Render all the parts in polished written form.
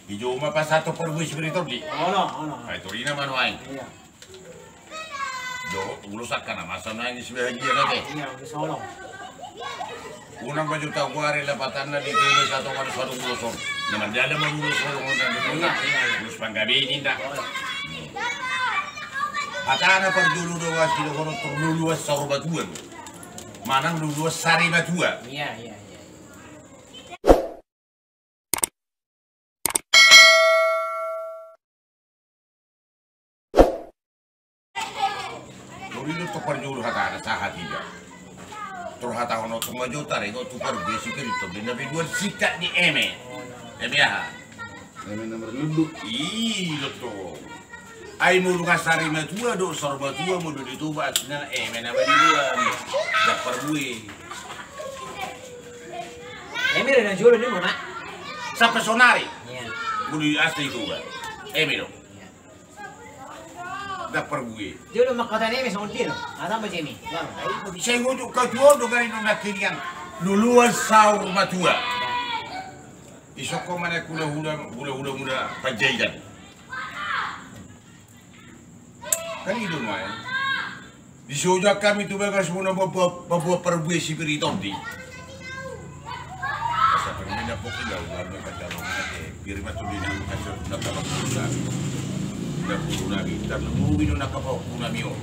Hijau mah pas satu perbu spiritual di. Ono. Ay turina man wain. Iya. Do ulusak kana masa na ini sebelah dia nanti. Iya, bisa ono. Unang baju tahu kuari lepatan na di tulis satu kali suatu ulusor. Naman jalan mau ulusor ngontan di tuna. Ulus panggabi ninda. Patana per dulu doa sila kono terluluas saur batuan. Manang luluas sari batua. Iya. Lulu to per dulu hatana sahat tidak. Terus hata kono semua juta rego tu per besi kerito. Bina berdua sikat di eme. Eme ya. Eme nomor lulu. Iya tuh. Ay mulu kasari matua do sorba tua mulu dituba asna mena badi dua dak perbuih. Emi rin ang julo ni mo na. Sa personari Iya. mulu asli itu ba. Meno. Dak perbuih. Julo makata ni Emi sa untiro. Ada ba Jimmy? Claro. Ay bisa ngodo ka tuo do gani no nakilian luluan saur matua. Isoko mana kula hula muda pajaidan. Kan itu mah di sojak kami tu bagas muna bawa perbuih si beritonti. Asa permina pokoknya lalu kata orang biar matu di dalam kaca nak apa pula. Nak pun lagi dan nunggu nak apa pun namio.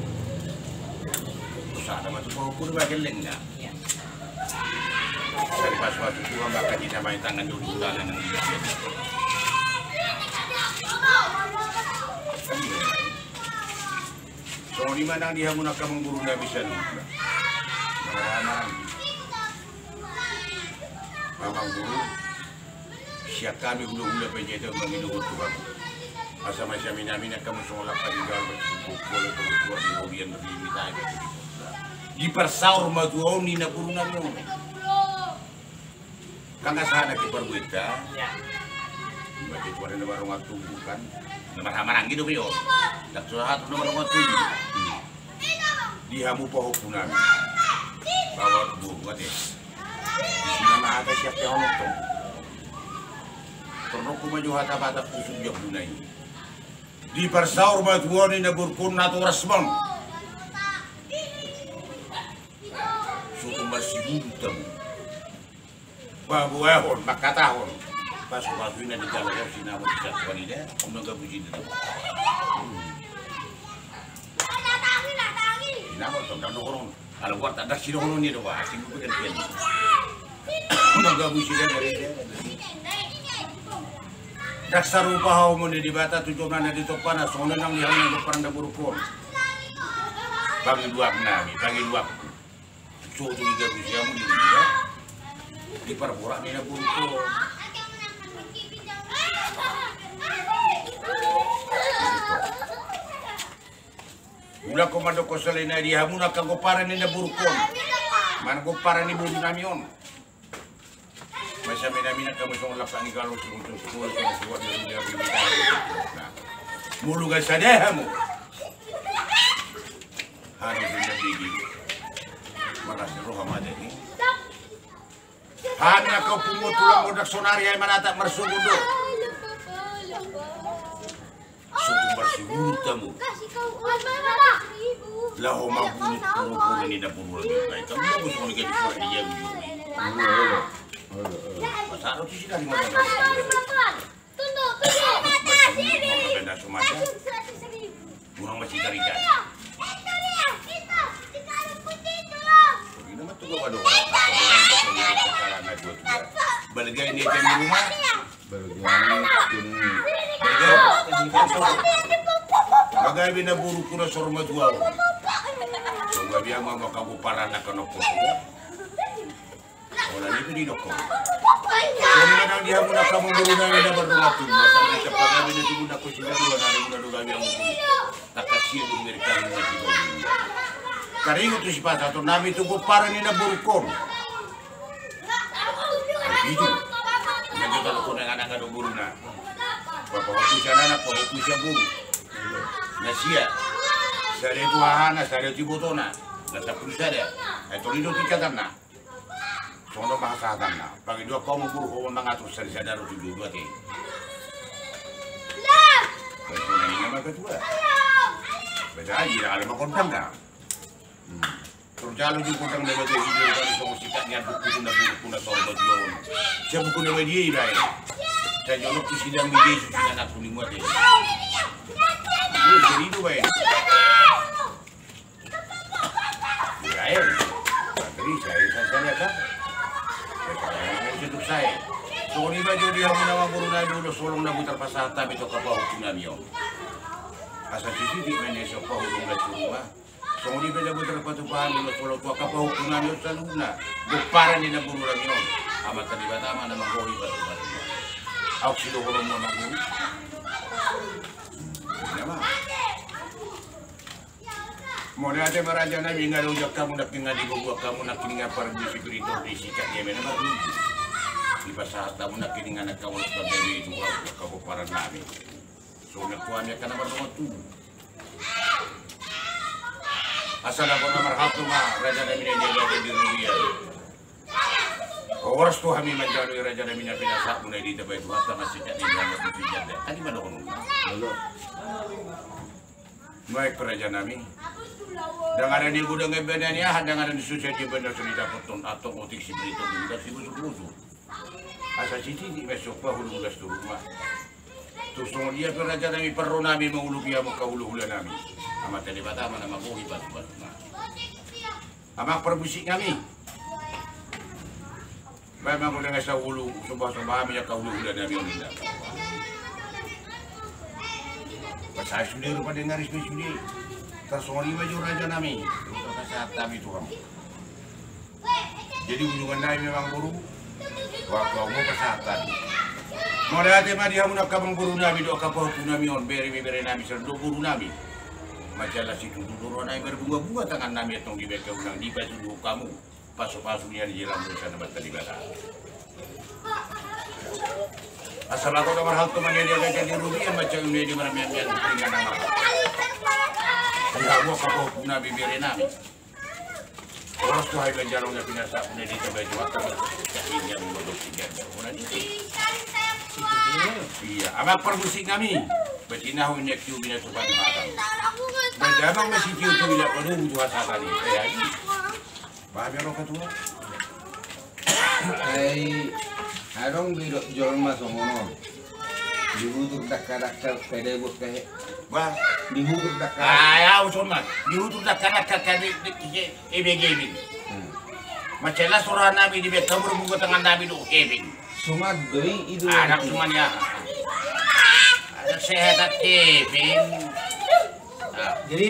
Terus ada matu pun bagian lengga. Iya. Dari pas waktu tu orang bakal di nama tangan dulu tangan yang dia. So di mana dia muna ka mengguru na bisa lupa. Marana. Mamang guru siap kami hulu-hulu penjete mengidu Tuhan. Asa masya minamina kamu seolah pada boleh keluar di hobian lebih tahu. Di persaur matuau ni na guru namo. Kanga sana ki perbuita. Iya. Bagi tuan na barong atubu kan. Naman gitu bio. Dak surat na barong atubu. Dihamu pa hukunan bawa buat deh di sini mah ada siap yang nonton perlu kumaju hata bata kusuk yang dunai di persaur batuan ini berkun atau resmon suku bersih buntem babu ehon makatahon pas waktu ini di jalan yang sinamu bisa wanita udah gak puji itu Namo tong orang kalau gua tak ada sih orang ni doa asing bukan kian. Moga busi dari dia. Daksa rupa hau mo di bata tujuh nana di topana soalnya nang lihat nang depan dah burukon. Bagi dua bagi dua. So tu tiga busi kamu di dia. Di perborak ni dah burukon. Ulah komando koselena dia muna ka goparan ni na burukon. Man goparan ni budi namion. Masa mina kamu song lapan ni kalau untuk sekolah sesuatu yang dia berikan. Mulu ga sadahamu. Hari ini bigi. Malas roh amade ni. Hanya kau pungut tulang bodak sonari ay manata marsugudo. Suku bersih tamu. Lah oma bunyi puru ni dah puru lagi. Baik kamu bagus mau digaji suara dia video. Masa harus sih dari mana? Tunduk. Benda semacam. Burung masih cari ikan. Ini mah tuh gak ada. Balgai ni di rumah. Bagai bina buru kuna sorma dua. Songa biya mama kabu parana kanoko. Ola ni pidi doko. Kani nang dia muna kamu buru na ina berdua tu. Masa mereka pagai bina tu muna ko sila dua na muna dua biya mo. Takasi du mereka muna di bawah. Karingo tu si pasa to nabi tu ko para ni na burukon. Itu. Nanti kalau kau nak anak ada buru na. Bapak waktu sana nak waktu siapa buru. Nasia, saya itu ahana, saya itu botona, nasa pusat ya, itu lido tiga tanah, sono bahasa tanah, bagi dua kaum guru kau mengatur saya sadar tujuh dua ti, ketua. Baca aja dah alam kontang dah. Terus jalan di kontang dah bagi video kali soal sikatnya buku kuna soal bajuan. Saya buku nama dia dah. Saya jolok tu sidang media sudah nak kuning muat dia. Ini jadi itu baik. Ya, tadi saya lihat kan. Untuk saya. So ni baju dia menawa guru na dulu solong na butar pasata bito kapau kunamion. Asa sisi di meneso pa hulong na suruma. So ni baju butar patupahan dulu solong tua kapau kunamion sa luna. Buparan ni na guru ramion. Amat tadi batama na manggohi batu-batu. Au silo hulong mo na guru. Nama. Mo na ate maraja na binga ujak kamu nak tinggal di gua kamu nak tinggal pergi security di sikat dia mana baru. Di pasar tamu nak kini anak kamu sebagai itu kamu para nabi. So nakuannya karena bertemu tu. Asal aku nomor satu mah raja nabi dia jadi di dunia. Orang tu kami menjadi raja nabi nabi nasa mulai di tempat itu hatta masih jadi dalam itu jadi. Tadi mana kamu? Lalu. Baik raja nabi. Dengan ada di gudang kebenaran ya, dengan ada di society benar sudah potong atau otik si berita juga si busuk-busuk. Asa sisi di besok pa hulung das tu rumah. Tusong dia peraja nami perro nami mengulu pia muka hulu-hula nami. Amat tadi batama nama bohi batu-batu na. Amak perbusik kami. Memang ko dengan sa hulu sumpah-sumpah kami ka hulu-hula nami on indah. Pasal sudah rupa dengar ismi-ismi. Tersori baju raja nami. Untuk kesehatan kami tu kamu. Jadi hubungan nami memang buruk. Waktu aku kesehatan. Mau lihat tema dia muna kabang guru nabi do kapau nami on beri nami serdo guru nabi. Majalah situ dulu nami berbunga-bunga tangan nami atong di beka unang di baju dulu kamu. Pasu-pasu dia di jalan berusaha dapat tadi bala. Asal aku nomor hal teman dia jadi rugi yang macam ini di mana mian-mian dengan nama. Tidak mau kapau nabi beri nami. Orang tu hai benjarongnya pinasa punya di tempat jual tak ini yang bodoh tiga orang ini. Iya, amak perbusik kami. Betina hu nek tiu bina tupan makan. Bejabang masih tiu tu bila perlu butuh asal ni. Ya ini. Bahagia roka tu. Ai harong biro jual mas omono. Dibutuh dakar-dakar pede bos kahe. Wah, Dibutuh dakar. ya usun mah. Diutur dakar di gaming. Macelah surah nabi di beta berbuka tangan nabi do gaming. Sumat doi itu. Anak semuanya. Anak sehat gaming. Jadi